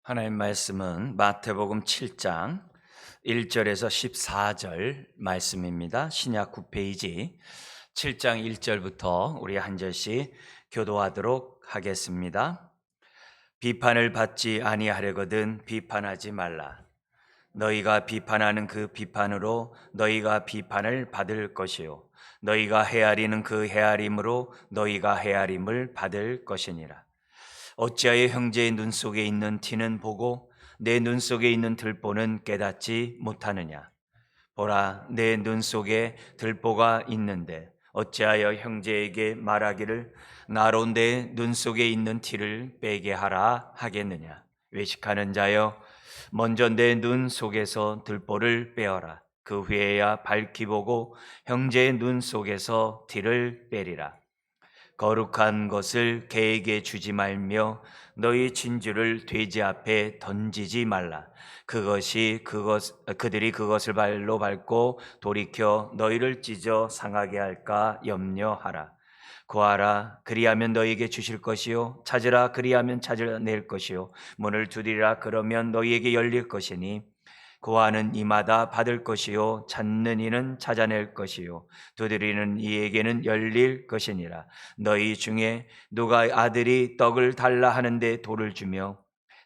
하나님 말씀은 마태복음 7장 1절에서 14절 말씀입니다. 신약 9페이지 7장 1절부터 우리 한 절씩 교도하도록 하겠습니다. 비판을 받지 아니하려거든 비판하지 말라. 너희가 비판하는 그 비판으로 너희가 비판을 받을 것이요 너희가 헤아리는 그 헤아림으로 너희가 헤아림을 받을 것이니라. 어찌하여 형제의 눈 속에 있는 티는 보고 내 눈 속에 있는 들보는 깨닫지 못하느냐. 보라, 내 눈 속에 들보가 있는데 어찌하여 형제에게 말하기를 나로 내 눈 속에 있는 티를 빼게 하라 하겠느냐. 외식하는 자여, 먼저 내 눈 속에서 들보를 빼어라. 그 후에야 밝히 보고 형제의 눈 속에서 티를 빼리라. 거룩한 것을 개에게 주지 말며 너희 진주를 돼지 앞에 던지지 말라. 그들이 그것을 발로 밟고 돌이켜 너희를 찢어 상하게 할까 염려하라. 구하라, 그리하면 너희에게 주실 것이요 찾으라, 그리하면 찾아낼 것이요 문을 두드리라, 그러면 너희에게 열릴 것이니 구하는 이마다 받을 것이요 찾는 이는 찾아낼 것이요 두드리는 이에게는 열릴 것이니라. 너희 중에 누가 아들이 떡을 달라 하는데 돌을 주며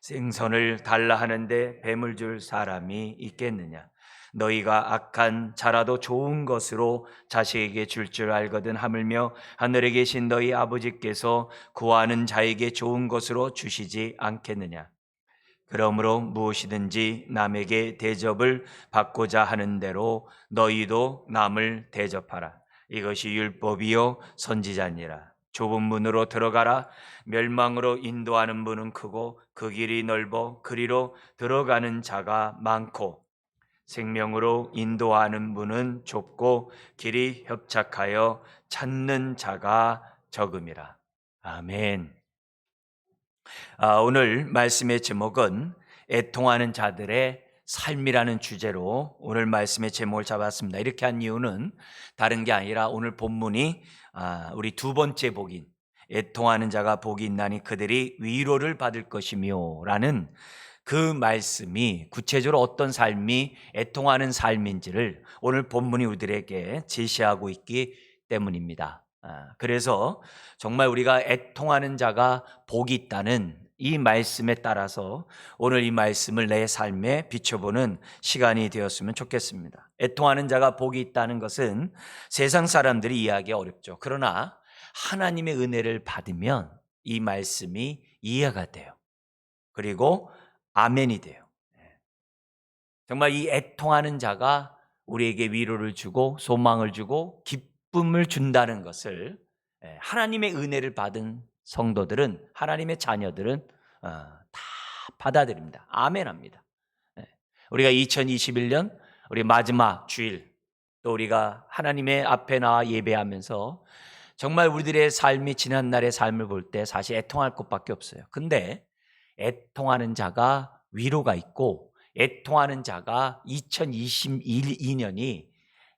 생선을 달라 하는데 뱀을 줄 사람이 있겠느냐. 너희가 악한 자라도 좋은 것으로 자식에게 줄 줄 알거든 하물며 하늘에 계신 너희 아버지께서 구하는 자에게 좋은 것으로 주시지 않겠느냐. 그러므로 무엇이든지 남에게 대접을 받고자 하는 대로 너희도 남을 대접하라. 이것이 율법이요 선지자니라. 좁은 문으로 들어가라. 멸망으로 인도하는 문은 크고 그 길이 넓어 그리로 들어가는 자가 많고 생명으로 인도하는 문은 좁고 길이 협착하여 찾는 자가 적음이라. 아멘. 오늘 말씀의 제목은 애통하는 자들의 삶이라는 주제로 오늘 말씀의 제목을 잡았습니다. 이렇게 한 이유는 다른 게 아니라 오늘 본문이 우리 두 번째 복인 애통하는 자가 복이 있나니 그들이 위로를 받을 것이며 라는 그 말씀이 구체적으로 어떤 삶이 애통하는 삶인지를 오늘 본문이 우리들에게 제시하고 있기 때문입니다. 그래서 정말 우리가 애통하는 자가 복이 있다는 이 말씀에 따라서 오늘 이 말씀을 내 삶에 비춰보는 시간이 되었으면 좋겠습니다. 애통하는 자가 복이 있다는 것은 세상 사람들이 이해하기 어렵죠. 그러나 하나님의 은혜를 받으면 이 말씀이 이해가 돼요. 그리고 아멘이 돼요. 정말 이 애통하는 자가 우리에게 위로를 주고 소망을 주고 기쁨을 준다는 것을 하나님의 은혜를 받은 성도들은, 하나님의 자녀들은 다 받아들입니다. 아멘합니다. 우리가 2021년 우리 마지막 주일, 또 우리가 하나님의 앞에 나와 예배하면서 정말 우리들의 삶이 지난날의 삶을 볼 때 사실 애통할 것밖에 없어요. 근데 애통하는 자가 위로가 있고 애통하는 자가 2022년이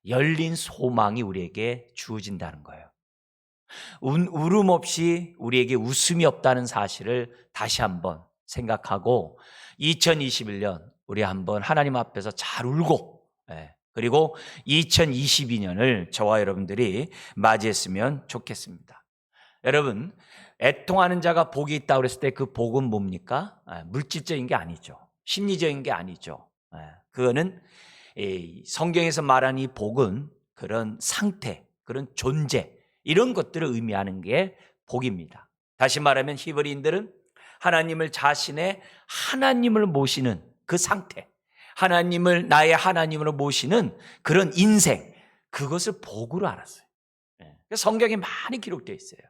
열린 소망이 우리에게 주어진다는 거예요. 울음 없이 우리에게 웃음이 없다는 사실을 다시 한번 생각하고 2021년 우리 한번 하나님 앞에서 잘 울고 그리고 2022년을 저와 여러분들이 맞이했으면 좋겠습니다. 여러분, 애통하는 자가 복이 있다고 그랬을 때 그 복은 뭡니까? 물질적인 게 아니죠. 심리적인 게 아니죠. 그거는 성경에서 말하는 이 복은 그런 상태, 그런 존재, 이런 것들을 의미하는 게 복입니다. 다시 말하면 히브리인들은 하나님을 자신의 하나님을 모시는 그 상태, 하나님을 나의 하나님으로 모시는 그런 인생, 그것을 복으로 알았어요. 성경에 많이 기록되어 있어요.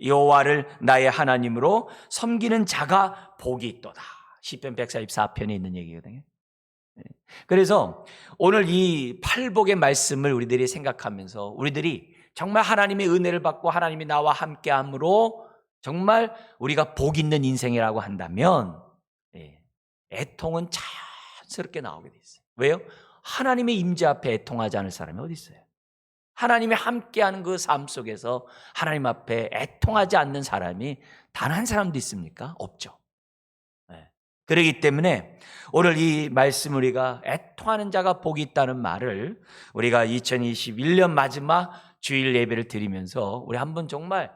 여호와를 나의 하나님으로 섬기는 자가 복이 있도다. 시편 144편에 있는 얘기거든요. 그래서 오늘 이 팔복의 말씀을 우리들이 생각하면서 우리들이 정말 하나님의 은혜를 받고 하나님이 나와 함께함으로 정말 우리가 복 있는 인생이라고 한다면 애통은 자연스럽게 나오게 돼 있어요. 왜요? 하나님의 임재 앞에 애통하지 않을 사람이 어디 있어요? 하나님이 함께하는 그 삶 속에서 하나님 앞에 애통하지 않는 사람이 단 한 사람도 있습니까? 없죠. 그렇기 때문에 오늘 이 말씀 우리가 애통하는 자가 복이 있다는 말을 우리가 2021년 마지막 주일 예배를 드리면서 우리 한번 정말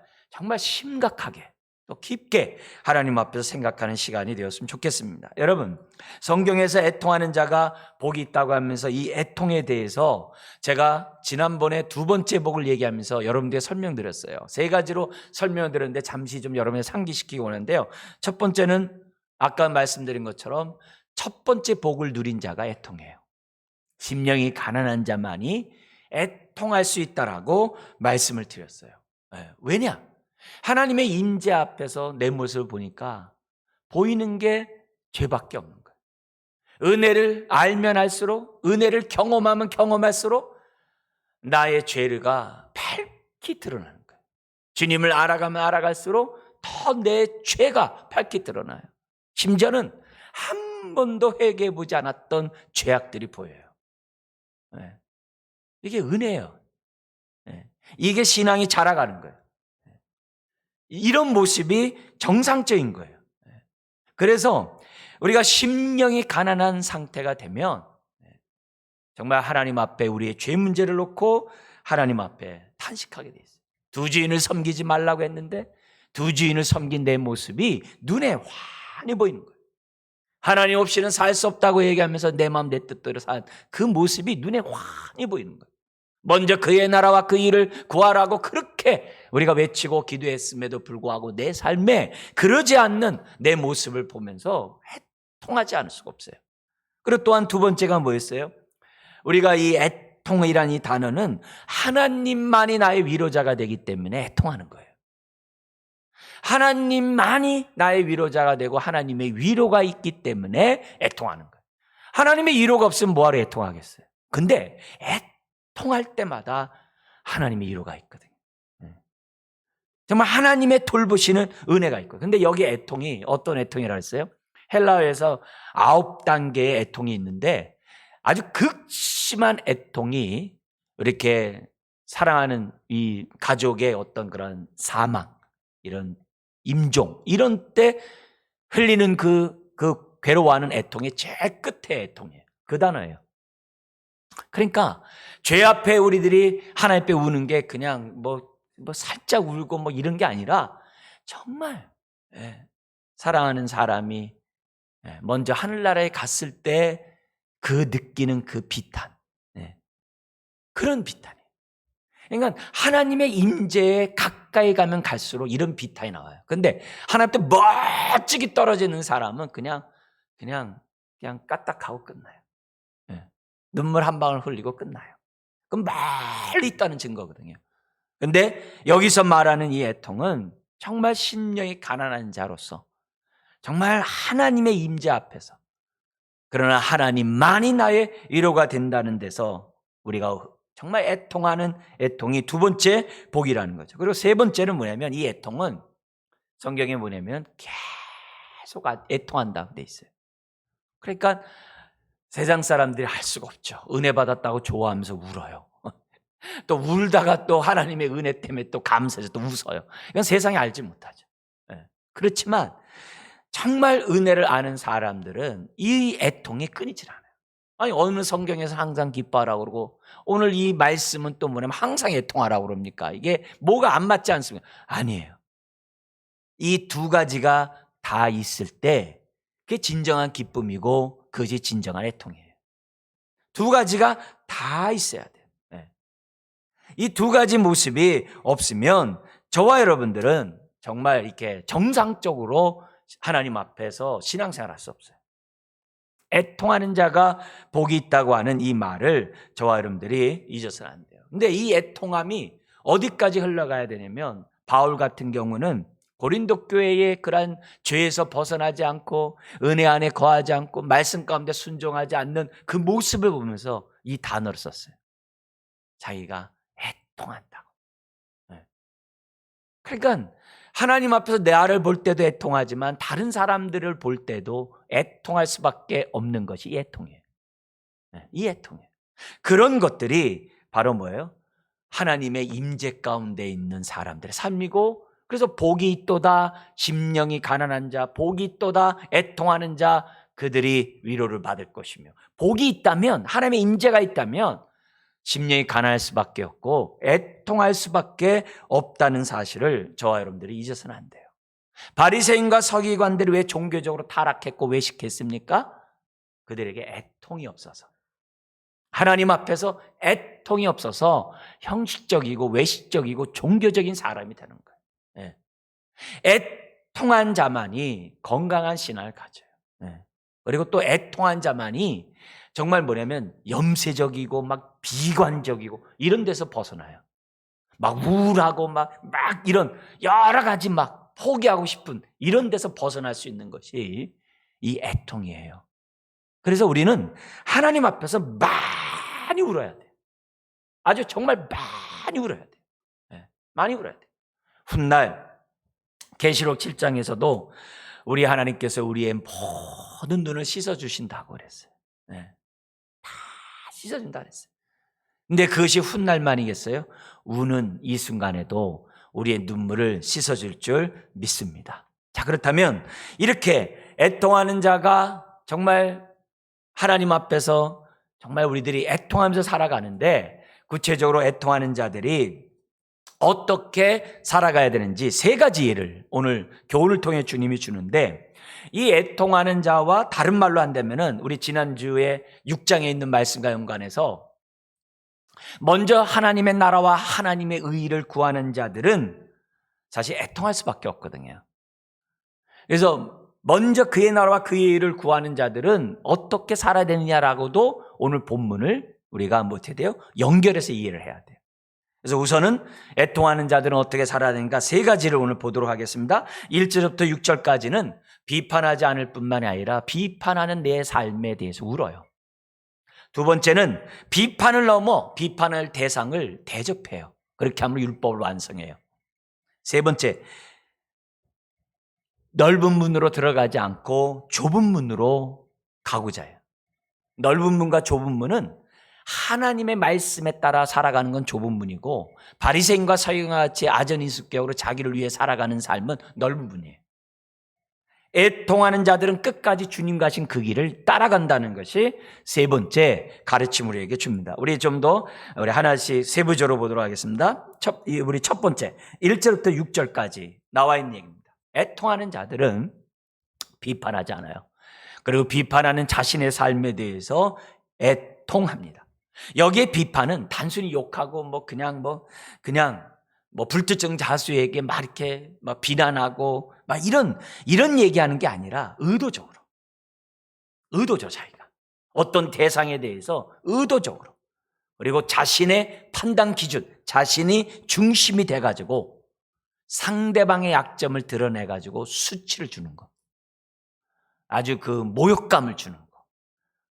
심각하게 또 깊게 하나님 앞에서 생각하는 시간이 되었으면 좋겠습니다. 여러분, 성경에서 애통하는 자가 복이 있다고 하면서 이 애통에 대해서 제가 지난번에 두 번째 복을 얘기하면서 여러분들에게 설명드렸어요. 세 가지로 설명드렸는데 잠시 좀 여러분에 상기시키고 오는데요. 첫 번째는 아까 말씀드린 것처럼 첫 번째 복을 누린 자가 애통해요. 심령이 가난한 자만이 애통할 수 있다라고 말씀을 드렸어요. 왜냐? 하나님의 임재 앞에서 내 모습을 보니까 보이는 게 죄밖에 없는 거예요. 은혜를 알면 알수록, 은혜를 경험하면 경험할수록 나의 죄가 밝히 드러나는 거예요. 주님을 알아가면 알아갈수록 더 내 죄가 밝히 드러나요. 심지어는 한 번도 회개해보지 않았던 죄악들이 보여요. 이게 은혜예요. 이게 신앙이 자라가는 거예요. 이런 모습이 정상적인 거예요. 그래서 우리가 심령이 가난한 상태가 되면 정말 하나님 앞에 우리의 죄 문제를 놓고 하나님 앞에 탄식하게 돼 있어요. 두 주인을 섬기지 말라고 했는데 두 주인을 섬긴 내 모습이 눈에 환히 보이는 거예요. 하나님 없이는 살 수 없다고 얘기하면서 내 마음 내 뜻대로 산 그 모습이 눈에 환히 보이는 거예요. 먼저 그의 나라와 그 일을 구하라고 그렇게 우리가 외치고 기도했음에도 불구하고 내 삶에 그러지 않는 내 모습을 보면서 애통하지 않을 수가 없어요. 그리고 또한 두 번째가 뭐였어요? 우리가 이 애통이라는 이 단어는 하나님만이 나의 위로자가 되기 때문에 애통하는 거예요. 하나님만이 나의 위로자가 되고 하나님의 위로가 있기 때문에 애통하는 거예요. 하나님의 위로가 없으면 뭐하러 애통하겠어요? 근데 애통할 때마다 하나님의 위로가 있거든요. 정말 하나님의 돌보시는 은혜가 있고. 근데 여기 애통이 어떤 애통이라 했어요? 헬라어에서 9단계의 애통이 있는데 아주 극심한 애통이 이렇게 사랑하는 이 가족의 어떤 그런 사망, 이런 임종, 이런 때 흘리는 그 괴로워하는 애통이 제일 끝의 애통이에요. 그 단어예요. 그러니까 죄 앞에 우리들이 하나님 앞에 우는 게 그냥 뭐 살짝 울고 뭐 이런 게 아니라 정말 사랑하는 사람이 먼저 하늘나라에 갔을 때 그 느끼는 그 비탄, 그런 비탄이에요. 그러니까 하나님의 임재에 가까이 가면 갈수록 이런 비탄이 나와요. 근데 하나님 앞에 멋지게 떨어지는 사람은 그냥 까딱하고 끝나요. 눈물 한 방울 흘리고 끝나요. 그럼 멀리 있다는 증거거든요. 근데 여기서 말하는 이 애통은 정말 심령이 가난한 자로서 정말 하나님의 임재 앞에서, 그러나 하나님만이 나의 위로가 된다는 데서 우리가 정말 애통하는 애통이 두 번째 복이라는 거죠. 그리고 세 번째는 뭐냐면 이 애통은 성경에 뭐냐면 계속 애통한다고 돼 있어요. 그러니까 세상 사람들이 할 수가 없죠. 은혜 받았다고 좋아하면서 울어요. 또 울다가 또 하나님의 은혜 때문에 또 감사해서 또 웃어요. 이건 세상이 알지 못하죠. 그렇지만 정말 은혜를 아는 사람들은 이 애통이 끊이질 않아요. 아니 어느 성경에서 항상 기뻐하라고 그러고 오늘 이 말씀은 또 뭐냐면 항상 애통하라고 그럽니까? 이게 뭐가 안 맞지 않습니까? 아니에요. 이 두 가지가 다 있을 때 그게 진정한 기쁨이고 그것이 진정한 애통이에요. 두 가지가 다 있어야 돼요. 이 두 가지 모습이 없으면 저와 여러분들은 정말 이렇게 정상적으로 하나님 앞에서 신앙생활 할 수 없어요. 애통하는 자가 복이 있다고 하는 이 말을 저와 여러분들이 잊어서는 안 돼요. 근데 이 애통함이 어디까지 흘러가야 되냐면 바울 같은 경우는 고린도 교회의 그러한 죄에서 벗어나지 않고 은혜 안에 거하지 않고 말씀 가운데 순종하지 않는 그 모습을 보면서 이 단어를 썼어요. 자기가 애통한다고. 그러니까 하나님 앞에서 내 아를 볼 때도 애통하지만 다른 사람들을 볼 때도 애통할 수밖에 없는 것이 이 애통이에요. 이 애통이에요. 그런 것들이 바로 뭐예요? 하나님의 임재 가운데 있는 사람들의 삶이고 그래서 복이 있도다 심령이 가난한 자, 복이 있도다 애통하는 자, 그들이 위로를 받을 것이며, 복이 있다면, 하나님의 임재가 있다면 심령이 가난할 수밖에 없고 애통할 수밖에 없다는 사실을 저와 여러분들이 잊어서는 안 돼요. 바리새인과 서기관들이 왜 종교적으로 타락했고 외식했습니까? 그들에게 애통이 없어서, 하나님 앞에서 애통이 없어서 형식적이고 외식적이고 종교적인 사람이 되는 거예요. 애통한 자만이 건강한 신앙을 가져요. 그리고 또 애통한 자만이 정말 뭐냐면 염세적이고 막 비관적이고 이런 데서 벗어나요. 막 우울하고 막 이런 여러 가지 막 포기하고 싶은 이런 데서 벗어날 수 있는 것이 이 애통이에요. 그래서 우리는 하나님 앞에서 많이 울어야 돼요. 아주 정말 많이 울어야 돼요. 많이 울어야 돼요. 훗날 계시록 7장에서도 우리 하나님께서 우리의 모든 눈을 씻어주신다고 그랬어요. 다 씻어준다 그랬어요. 근데 그것이 훗날만이겠어요? 우는 이 순간에도 우리의 눈물을 씻어줄 줄 믿습니다. 자, 그렇다면 이렇게 애통하는 자가 정말 하나님 앞에서 정말 우리들이 애통하면서 살아가는데, 구체적으로 애통하는 자들이 어떻게 살아가야 되는지 세 가지 예를 오늘 교훈을 통해 주님이 주는데, 이 애통하는 자와 다른 말로 한다면은 우리 지난주에 6장에 있는 말씀과 연관해서 먼저 하나님의 나라와 하나님의 의를 구하는 자들은 사실 애통할 수밖에 없거든요. 그래서 먼저 그의 나라와 그의 의를 구하는 자들은 어떻게 살아야 되느냐라고도 오늘 본문을 우리가 못해 돼요? 연결해서 이해를 해야 돼요. 그래서 우선은 애통하는 자들은 어떻게 살아야 되는가 세 가지를 오늘 보도록 하겠습니다. 1절부터 6절까지는 비판하지 않을 뿐만이 아니라 비판하는 내 삶에 대해서 울어요. 두 번째는 비판을 넘어 비판할 대상을 대접해요. 그렇게 하면 율법을 완성해요. 세 번째, 넓은 문으로 들어가지 않고 좁은 문으로 가고자 해요. 넓은 문과 좁은 문은 하나님의 말씀에 따라 살아가는 건 좁은 문이고, 바리새인과 서기관과 같이 아전인수격으로 자기를 위해 살아가는 삶은 넓은 문이에요. 애통하는 자들은 끝까지 주님 가신 그 길을 따라간다는 것이 세 번째 가르침을 우리에게 줍니다. 우리 좀 더 우리 하나씩 세부적으로 보도록 하겠습니다. 우리 첫 번째 1절부터 6절까지 나와 있는 얘기입니다. 애통하는 자들은 비판하지 않아요. 그리고 비판하는 자신의 삶에 대해서 애통합니다. 여기에 비판은 단순히 욕하고 그냥 불특정 다수에게 막 이렇게 막 비난하고 막 이런 얘기하는 게 아니라 의도적으로 자기가 어떤 대상에 대해서 의도적으로, 그리고 자신의 판단 기준, 자신이 중심이 돼가지고 상대방의 약점을 드러내가지고 수치를 주는 거, 아주 그 모욕감을 주는 거,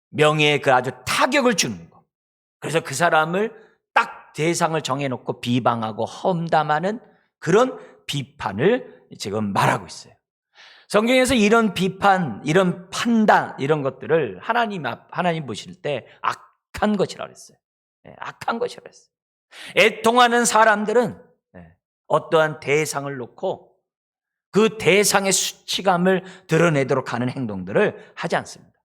명예에 그 아주 타격을 주는 거. 그래서 그 사람을 딱 대상을 정해놓고 비방하고 험담하는 그런 비판을 지금 말하고 있어요. 성경에서 이런 비판, 이런 판단, 이런 것들을 하나님 보실 때 악한 것이라고 그랬어요. 악한 것이라고 그랬어요. 애통하는 사람들은 어떠한 대상을 놓고 그 대상의 수치감을 드러내도록 하는 행동들을 하지 않습니다.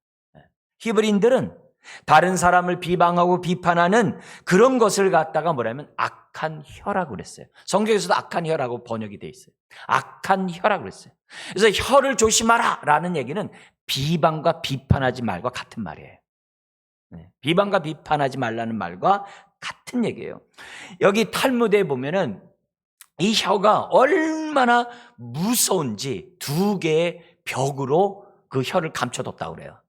히브리인들은 다른 사람을 비방하고 비판하는 그런 것을 갖다가 뭐라면 악한 혀라고 그랬어요. 성경에서도 악한 혀라고 번역이 되어 있어요. 악한 혀라고 그랬어요. 그래서 혀를 조심하라 라는 얘기는 비방과 비판하지 말과 같은 말이에요. 비방과 비판하지 말라는 말과 같은 얘기예요. 여기 탈무드에 보면은 이 혀가 얼마나 무서운지 두 개의 벽으로 그 혀를 감춰뒀다고 그래요.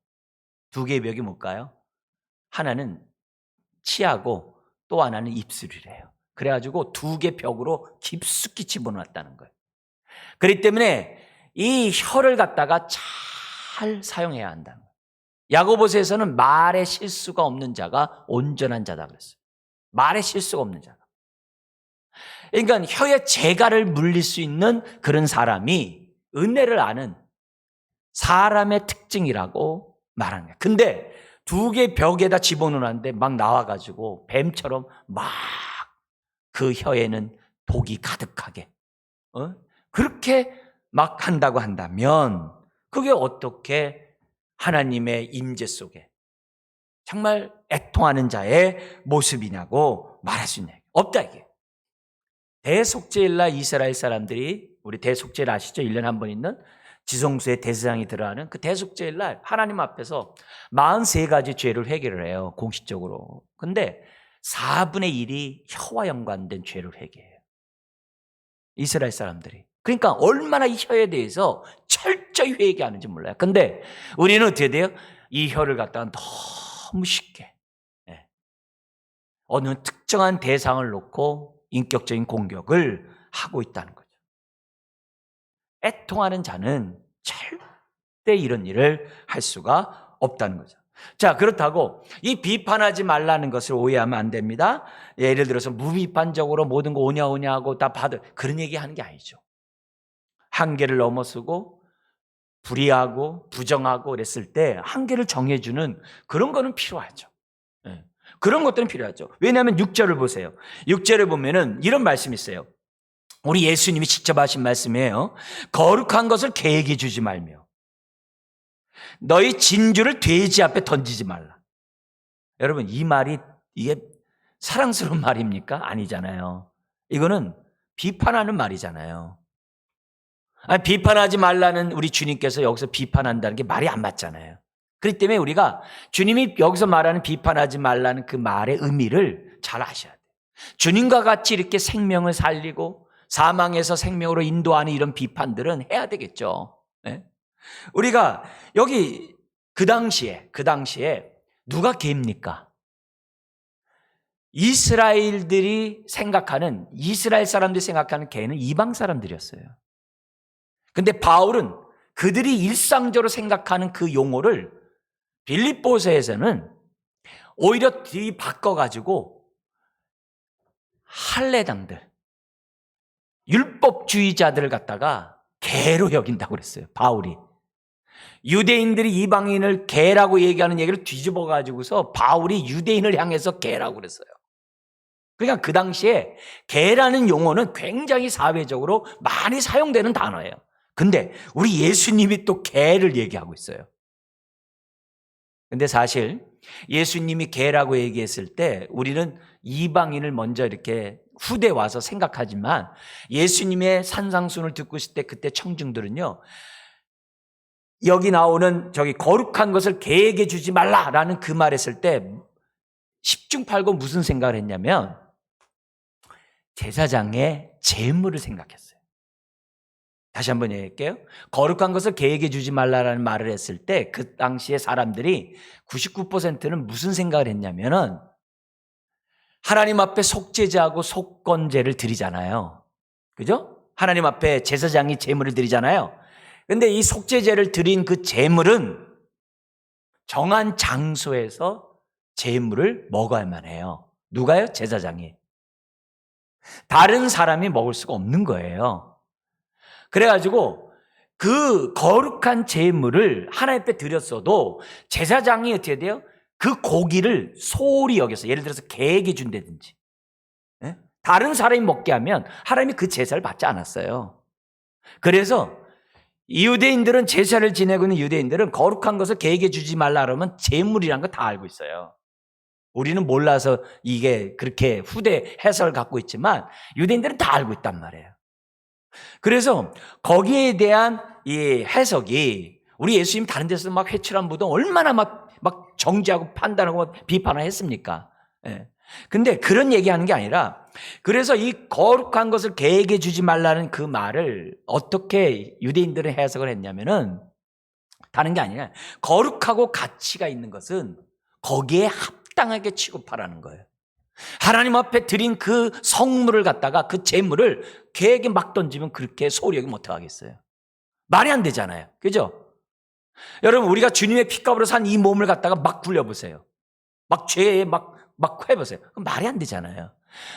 두 개의 벽이 뭘까요? 하나는 치아고 또 하나는 입술이래요. 그래가지고 두 개 벽으로 깊숙이 집어넣었다는 거예요. 그렇기 때문에 이 혀를 갖다가 잘 사용해야 한다는 거예요. 야고보서에서는 말에 실수가 없는 자가 온전한 자다 그랬어요. 말에 실수가 없는 자가. 그러니까 혀에 재갈을 물릴 수 있는 그런 사람이 은혜를 아는 사람의 특징이라고 말하는 거예요. 근데 두 개 벽에다 집어넣었는데 막 나와가지고 뱀처럼 막 그 혀에는 독이 가득하게 그렇게 막 한다고 한다면 그게 어떻게 하나님의 임재 속에 정말 애통하는 자의 모습이냐고 말할 수 있냐. 없다 이게. 대속죄일날 이스라엘 사람들이, 우리 대속죄일 아시죠? 1년에 한 번 있는 지성소의 대제사장이 들어가는 그 대속죄일날 하나님 앞에서 43가지 죄를 회개를 해요, 공식적으로. 근데 4분의 1이 혀와 연관된 죄를 회개해요, 이스라엘 사람들이. 그러니까 얼마나 이 혀에 대해서 철저히 회개하는지 몰라요. 근데 우리는 어떻게 돼요? 이 혀를 갖다가 너무 쉽게 어느 특정한 대상을 놓고 인격적인 공격을 하고 있다는 거죠. 애통하는 자는 절대 이런 일을 할 수가 없다는 거죠. 자, 그렇다고 이 비판하지 말라는 것을 오해하면 안 됩니다. 예를 들어서 무비판적으로 모든 거 오냐 하고 다 받을, 그런 얘기 하는 게 아니죠. 한계를 넘어서고 불의하고 부정하고 그랬을 때 한계를 정해주는 그런 거는 필요하죠. 그런 것들은 필요하죠. 왜냐하면 6절을 보세요. 6절에 보면은 이런 말씀이 있어요. 우리 예수님이 직접 하신 말씀이에요. 거룩한 것을 개에게 주지 말며 너희 진주를 돼지 앞에 던지지 말라. 여러분, 이 말이 이게 사랑스러운 말입니까? 아니잖아요. 이거는 비판하는 말이잖아요. 아니, 비판하지 말라는 우리 주님께서 여기서 비판한다는 게 말이 안 맞잖아요. 그렇기 때문에 우리가 주님이 여기서 말하는 비판하지 말라는 그 말의 의미를 잘 아셔야 돼요. 주님과 같이 이렇게 생명을 살리고 사망에서 생명으로 인도하는 이런 비판들은 해야 되겠죠. 네? 우리가 여기 그 당시에 누가 개입니까? 이스라엘 사람들이 생각하는 개는 이방 사람들이었어요. 근데 바울은 그들이 일상적으로 생각하는 그 용어를 빌립보서에서는 오히려 바꿔가지고 할례당들, 율법주의자들을 갖다가 개로 여긴다고 그랬어요, 바울이. 유대인들이 이방인을 개라고 얘기하는 얘기를 뒤집어가지고서 바울이 유대인을 향해서 개라고 그랬어요. 그러니까 그 당시에 개라는 용어는 굉장히 사회적으로 많이 사용되는 단어예요. 근데 우리 예수님이 또 개를 얘기하고 있어요. 근데 사실 예수님이 개라고 얘기했을 때 우리는 이방인을 먼저 이렇게 후대 와서 생각하지만 예수님의 산상순을 듣고 있을 때 그때 청중들은요, 여기 나오는 거룩한 것을 개에게 주지 말라라는 그 말 했을 때 10중 8구 무슨 생각을 했냐면 제사장의 재물을 생각했어요. 다시 한번 얘기할게요. 거룩한 것을 개에게 주지 말라라는 말을 했을 때 그 당시에 사람들이 99%는 무슨 생각을 했냐면은 하나님 앞에 속죄제하고 속건제를 드리잖아요. 그죠? 하나님 앞에 제사장이 제물을 드리잖아요. 근데 이 속죄제를 드린 그 제물은 정한 장소에서 제물을 먹어야만 해요. 누가요? 제사장이. 다른 사람이 먹을 수가 없는 거예요. 그래가지고 그 거룩한 제물을 하나님 앞에 드렸어도 제사장이 어떻게 돼요? 그 고기를 소홀히 여겨서, 예를 들어서 개에게 준다든지 다른 사람이 먹게 하면 하나님이 그 제사를 받지 않았어요. 그래서 유대인들은 제사를 지내고 있는 유대인들은 거룩한 것을 개에게 주지 말라 그러면 제물이란 거 다 알고 있어요. 우리는 몰라서 이게 그렇게 후대 해석을 갖고 있지만 유대인들은 다 알고 있단 말이에요. 그래서 거기에 대한 이 해석이, 우리 예수님 다른 데서 막 회칠한 부도 얼마나 막 정죄하고 판단하고 비판을 했습니까? 예. 근데 그런 얘기하는 게 아니라, 그래서 이 거룩한 것을 개에게 주지 말라는 그 말을 어떻게 유대인들은 해석을 했냐면은 다른 게 아니라 거룩하고 가치가 있는 것은 거기에 합당하게 취급하라는 거예요. 하나님 앞에 드린 그 성물을 갖다가 그 재물을 개에게 막 던지면 그렇게 소홀히 여기면 어떡하겠어요? 말이 안 되잖아요. 그죠? 여러분, 우리가 주님의 피값으로 산 이 몸을 갖다가 막 굴려보세요. 막 죄에 막 해보세요. 그럼 말이 안 되잖아요.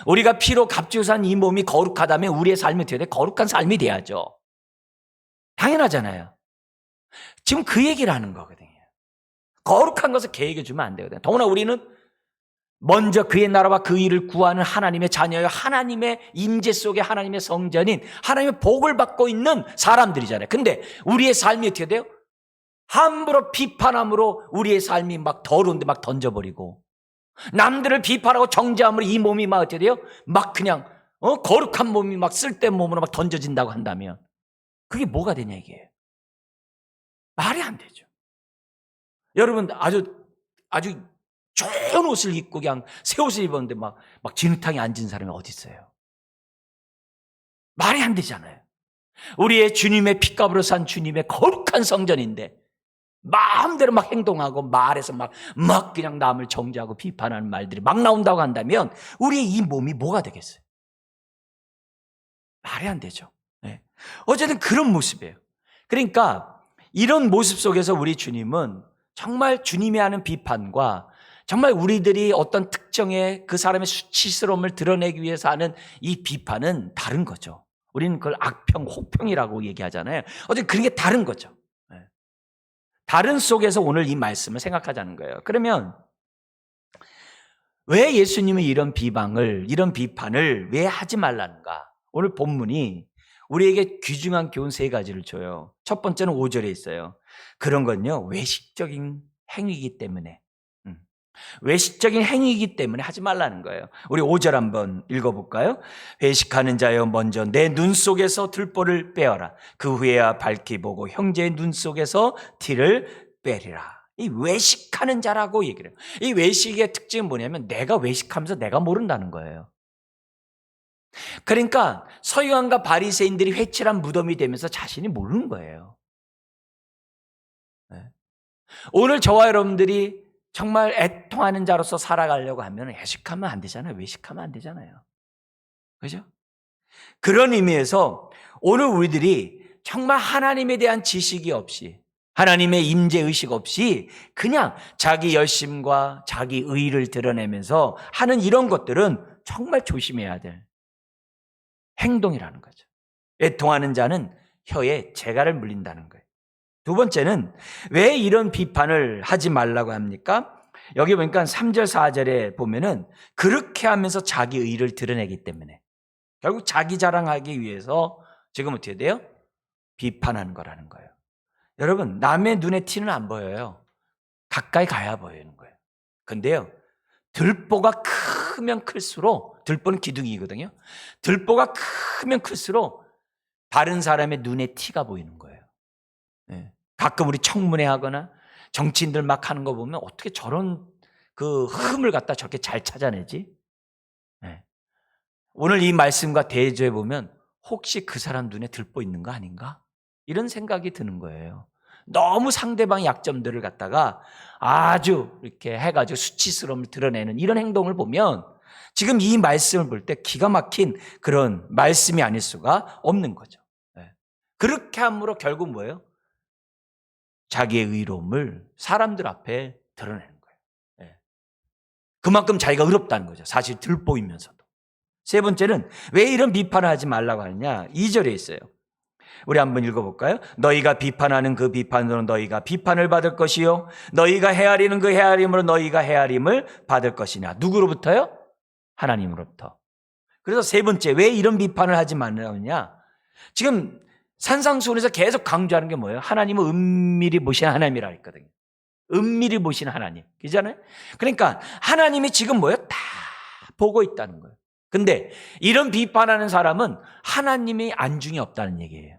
우리가 피로 값지고 산 이 몸이 거룩하다면 우리의 삶이 어떻게 돼? 거룩한 삶이 돼야죠. 당연하잖아요. 지금 그 얘기를 하는 거거든요. 거룩한 것을 개에게 주면 안 되거든요. 더구나 우리는 먼저 그의 나라와 그 일을 구하는 하나님의 자녀요, 하나님의 임재 속에 하나님의 성전인 하나님의 복을 받고 있는 사람들이잖아요. 근데 우리의 삶이 어떻게 돼요? 함부로 비판함으로 우리의 삶이 막 더러운데 막 던져버리고, 남들을 비판하고 정죄함으로 이 몸이 막 어떻게 돼요? 막 그냥 거룩한 몸이 막 쓸데없는 몸으로 막 던져진다고 한다면 그게 뭐가 되냐 이게. 말이 안 되죠. 여러분 아주 좋은 옷을 입고 그냥 새 옷을 입었는데 막 진흙탕에 앉은 사람이 어디 있어요? 말이 안 되잖아요. 우리의 주님의 핏값으로 산 주님의 거룩한 성전인데 마음대로 막 행동하고 말해서 막 그냥 남을 정죄하고 비판하는 말들이 막 나온다고 한다면 우리의 이 몸이 뭐가 되겠어요? 말이 안 되죠. 네. 어쨌든 그런 모습이에요. 그러니까 이런 모습 속에서 우리 주님은 정말 주님이 하는 비판과 정말 우리들이 어떤 특정의 그 사람의 수치스러움을 드러내기 위해서 하는 이 비판은 다른 거죠. 우리는 그걸 악평, 혹평이라고 얘기하잖아요. 어쨌든 그런 게 다른 거죠. 네. 다른 속에서 오늘 이 말씀을 생각하자는 거예요. 그러면 왜 예수님이 이런 비판을 왜 하지 말라는가? 오늘 본문이 우리에게 귀중한 교훈 세 가지를 줘요. 첫 번째는 5절에 있어요. 그런 건요, 외식적인 행위이기 때문에. 외식적인 행위이기 때문에 하지 말라는 거예요. 우리 5절 한번 읽어볼까요? 회식하는 자여 먼저 내 눈 속에서 들보를 빼어라. 그 후에야 밝히 보고 형제의 눈 속에서 티를 빼리라. 이 외식하는 자라고 얘기를 해요. 이 외식의 특징은 뭐냐면 내가 외식하면서 내가 모른다는 거예요. 그러니까 서기관과 바리새인들이 회칠한 무덤이 되면서 자신이 모르는 거예요. 오늘 저와 여러분들이 정말 애통하는 자로서 살아가려고 하면 회식하면 안 되잖아요. 외식하면 안 되잖아요. 그죠? 그런 의미에서 오늘 우리들이 정말 하나님에 대한 지식이 없이, 하나님의 임재의식 없이 그냥 자기 열심과 자기 의의를 드러내면서 하는 이런 것들은 정말 조심해야 될 행동이라는 거죠. 애통하는 자는 혀에 재갈을 물린다는 거예요. 두 번째는 왜 이런 비판을 하지 말라고 합니까? 여기 보니까 3절 4절에 보면은 그렇게 하면서 자기 의의를 드러내기 때문에 결국 자기 자랑하기 위해서 지금 어떻게 돼요? 비판하는 거라는 거예요. 여러분, 남의 눈에 티는 안 보여요. 가까이 가야 보이는 거예요. 근데요, 들보가 크면 클수록, 들보는 기둥이거든요. 들보가 크면 클수록 다른 사람의 눈에 티가 보이는 거예요. 네. 가끔 우리 청문회 하거나 정치인들 막 하는 거 보면 어떻게 저런 그 흠을 갖다 저렇게 잘 찾아내지? 네. 오늘 이 말씀과 대조해 보면 혹시 그 사람 눈에 들보 있는 거 아닌가? 이런 생각이 드는 거예요. 너무 상대방의 약점들을 갖다가 아주 이렇게 해가지고 수치스러움을 드러내는 이런 행동을 보면 지금 이 말씀을 볼 때 기가 막힌 그런 말씀이 아닐 수가 없는 거죠. 네. 그렇게 함으로 결국 뭐예요? 자기의 의로움을 사람들 앞에 드러내는 거예요. 네. 그만큼 자기가 의롭다는 거죠. 사실 들보이면서도. 세 번째는 왜 이런 비판을 하지 말라고 하느냐? 2절에 있어요. 우리 한번 읽어볼까요? 너희가 비판하는 그 비판으로 너희가 비판을 받을 것이요 너희가 헤아리는 그 헤아림으로 너희가 헤아림을 받을 것이냐. 누구로부터요? 하나님으로부터. 그래서 세 번째, 왜 이런 비판을 하지 말라느냐? 지금 산상수훈에서 계속 강조하는 게 뭐예요? 하나님은 은밀히 보시는 하나님이라 했거든요. 은밀히 보시는 하나님. 그잖아요? 그러니까 하나님이 지금 뭐예요? 다 보고 있다는 거예요. 근데 이런 비판하는 사람은 하나님이 안중이 없다는 얘기예요.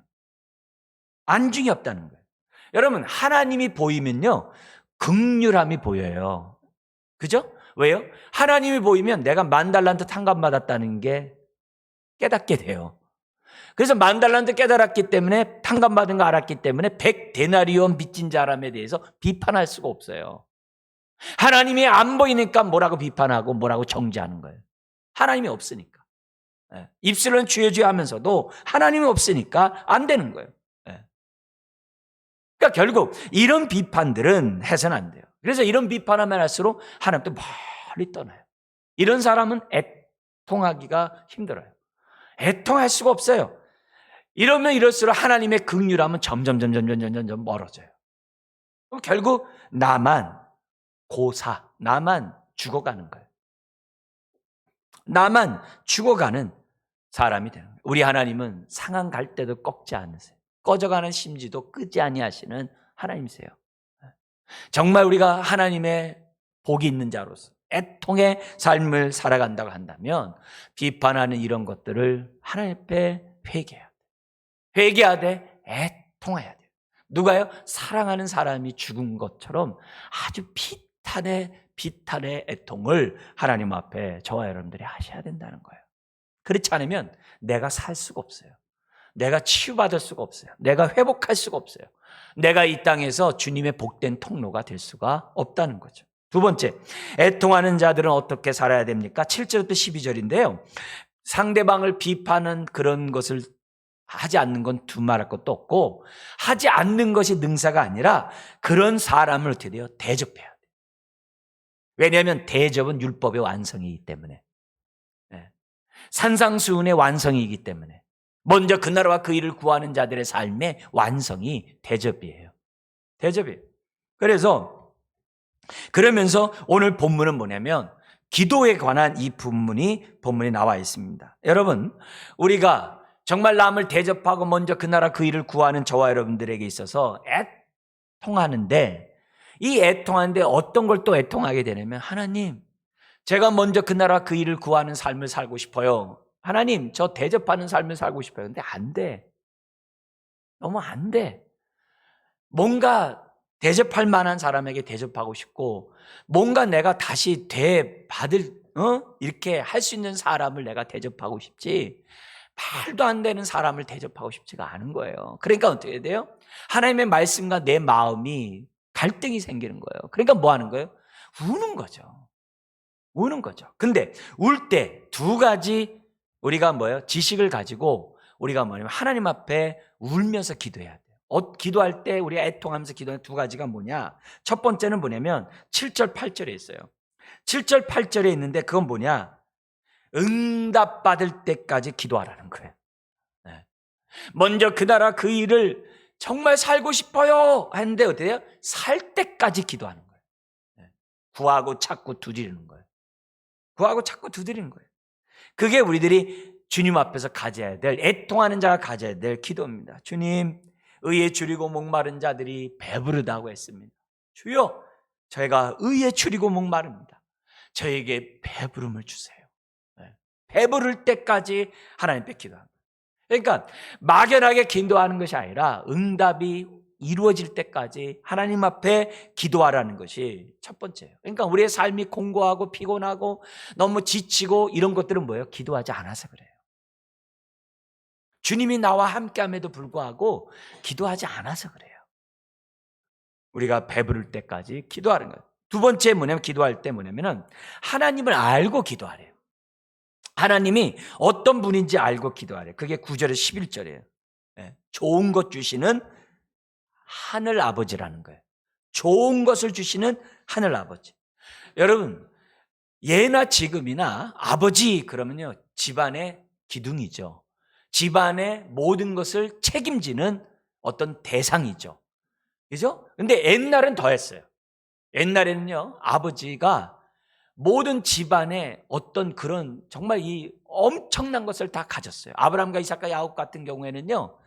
안중이 없다는 거예요. 여러분, 하나님이 보이면요, 긍휼함이 보여요. 그죠? 왜요? 하나님이 보이면 내가 10,000달란트 탕감받았다는 게 깨닫게 돼요. 그래서 10,000달란트 깨달았기 때문에, 탕감받은 거 알았기 때문에 100데나리온 빚진 사람에 대해서 비판할 수가 없어요. 하나님이 안 보이니까 뭐라고 비판하고 뭐라고 정죄하는 거예요. 하나님이 없으니까. 입술은 주여 주여 하면서도 하나님이 없으니까 안 되는 거예요. 그러니까 결국 이런 비판들은 해서는 안 돼요. 그래서 이런 비판하면 할수록 하나님도 멀리 떠나요. 이런 사람은 애통하기가 힘들어요. 애통할 수가 없어요. 이러면 이럴수록 하나님의 긍휼함은 점점 멀어져요. 그럼 결국 나만 죽어가는 거예요. 나만 죽어가는 사람이 되는 거예요. 우리 하나님은 상한 갈 때도 꺾지 않으세요. 꺼져가는 심지도 끄지 아니하시는 하나님이세요. 정말 우리가 하나님의 복이 있는 자로서 애통의 삶을 살아간다고 한다면 비판하는 이런 것들을 하나님 앞에 회개해야 돼. 회개하되 애통해야 돼요. 누가요? 사랑하는 사람이 죽은 것처럼 아주 비탄의 애통을 하나님 앞에 저와 여러분들이 하셔야 된다는 거예요. 그렇지 않으면 내가 살 수가 없어요. 내가 치유받을 수가 없어요. 내가 회복할 수가 없어요. 내가 이 땅에서 주님의 복된 통로가 될 수가 없다는 거죠. 두 번째, 애통하는 자들은 어떻게 살아야 됩니까? 7절부터 12절인데요. 상대방을 비판하는 그런 것을 하지 않는 건 두말할 것도 없고, 하지 않는 것이 능사가 아니라 그런 사람을 어떻게 돼요? 대접해야 돼요. 왜냐하면 대접은 율법의 완성이기 때문에, 산상수훈의 완성이기 때문에, 먼저 그 나라와 그 일을 구하는 자들의 삶의 완성이 대접이에요. 대접이에요. 그러면서 오늘 본문은 뭐냐면 기도에 관한 이 본문이 나와 있습니다. 여러분, 우리가 정말 남을 대접하고 먼저 그 나라 그 일을 구하는 저와 여러분들에게 있어서 애통하는데, 이 애통하는데 어떤 걸 또 애통하게 되냐면, 하나님, 제가 먼저 그 나라 그 일을 구하는 삶을 살고 싶어요. 하나님, 저 대접하는 삶을 살고 싶어요. 근데 안 돼. 너무 안 돼. 뭔가 대접할 만한 사람에게 대접하고 싶고, 뭔가 내가 다시 이렇게 할 수 있는 사람을 내가 대접하고 싶지, 말도 안 되는 사람을 대접하고 싶지가 않은 거예요. 그러니까 어떻게 돼요? 하나님의 말씀과 내 마음이 갈등이 생기는 거예요. 그러니까 뭐 하는 거예요? 우는 거죠. 우는 거죠. 근데 울 때 두 가지 우리가 지식을 가지고 우리가 하나님 앞에 울면서 기도해야 돼요. 기도할 때 우리가 애통하면서 기도하는 두 가지가 뭐냐? 첫 번째는 뭐냐면 7절 8절에 있어요. 7절 8절에 있는데 그건 뭐냐? 응답받을 때까지 기도하라는 거예요. 먼저 그 나라 그 일을 정말 살고 싶어요 했는데 어떻게 돼요? 살 때까지 기도하는 거예요. 구하고 찾고 두드리는 거예요. 구하고 찾고 두드리는 거예요. 그게 우리들이 주님 앞에서 가져야 될, 애통하는 자가 가져야 될 기도입니다. 주님, 의에 줄이고 목마른 자들이 배부르다고 했습니다. 주여, 저희가 의에 줄이고 목마릅니다. 저에게 배부름을 주세요. 배부를 때까지 하나님께 기도합니다. 그러니까 막연하게 기도하는 것이 아니라 응답이 이루어질 때까지 하나님 앞에 기도하라는 것이 첫 번째예요. 그러니까 우리의 삶이 공고하고 피곤하고 너무 지치고 이런 것들은 뭐예요? 기도하지 않아서 그래요. 주님이 나와 함께함에도 불구하고 기도하지 않아서 그래요. 우리가 배부를 때까지 기도하는 거예요. 두 번째 기도할 때 하나님을 알고 기도하래요. 하나님이 어떤 분인지 알고 기도하래요. 그게 9절에 11절이에요. 좋은 것 주시는 하늘 아버지라는 거예요. 좋은 것을 주시는 하늘 아버지. 여러분, 예나 지금이나 아버지 그러면요, 집안의 기둥이죠. 집안의 모든 것을 책임지는 어떤 대상이죠. 그죠? 근데 옛날엔 더했어요. 옛날에는요, 아버지가 모든 집안의 어떤 그런 정말 이 엄청난 것을 다 가졌어요. 아브라함과 이삭과 야곱 같은 경우에는요,